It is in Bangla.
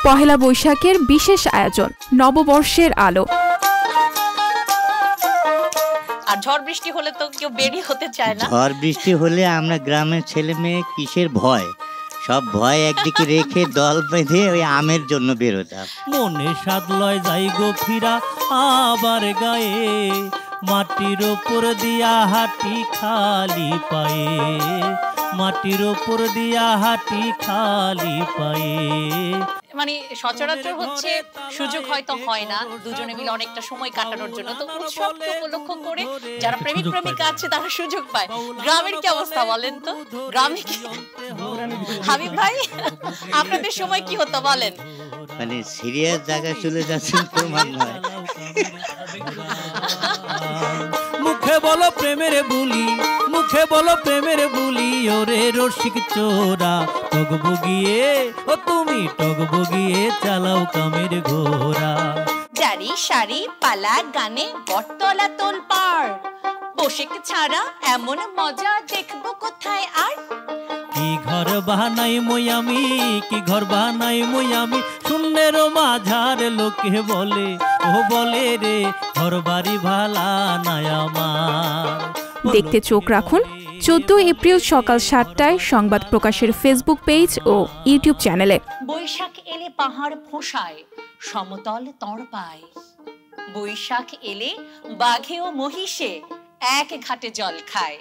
পহেলা বৈশাখের বিশেষ আয়োজন, নববর্ষের আলো। আর ঝড় বৃষ্টি হলে তো কেউ বেরিয়ে হতে চায় না। ঝড় বৃষ্টি হলে আমরা গ্রামের ছেলে মেয়ে কিসের ভয়, সব ভয় একদিকে রেখে দল বেঁধে ওই আমের জন্য বেরোতাম। মনে সাদ লয় যাই গো ফিরা আবার গায়ে, মাটির ওপর দিয়া হাঁটি খালি পায়ে, মাটির ওপর দিয়া হাঁটি খালি পায়ে। মানে সচরাচর হচ্ছে সুযোগ হয়তো হয় না দুজনে মিলে অনেকটা সময় কাটানোর জন্য, তো উৎসবকে উপলক্ষ করে যারা প্রেমিক প্রেমিকা আছে তারা সুযোগ পায়। গ্রামের কি অবস্থা বলেন তো? গ্রামে কি হাবিব ভাই আপনাদের সময় কি হতো বলেন? মানে সিরিয়াস জায়গায় চলে যাচ্ছেন প্রমাণ নয়। মুখে বলো প্রেমের বুলি, মুখে বলো প্রেমের বুলি, ওরে রসিক চোরা টগবগিয়ে, ও তুমি টগবগিয়ে চালাও কামের ঘোড়া। জারি সারি পালা গানে বটতলা তোলপাড়, বসে ছাড়া এমন মজা দেখবো কোথায় আর। কি ঘর বানাই মই আমি, কি ঘর বানাই মই আমি, শূন্যের মাঝার লোকে বলে, ও বলে রে ঘর বাড়ি ভালা নাই আমার। দেখতে চোখ রাখুন 14 এপ্রিল সকাল 7টায় সংবাদ প্রকাশের ফেসবুক পেজ ও ইউটিউব চ্যানেলে। বৈশাখ এলে পাহাড় ফোঁসায়, সমতল তড়পায়, বৈশাখ এলে বাঘে ও মহিষে এক ঘাটে জল খায়।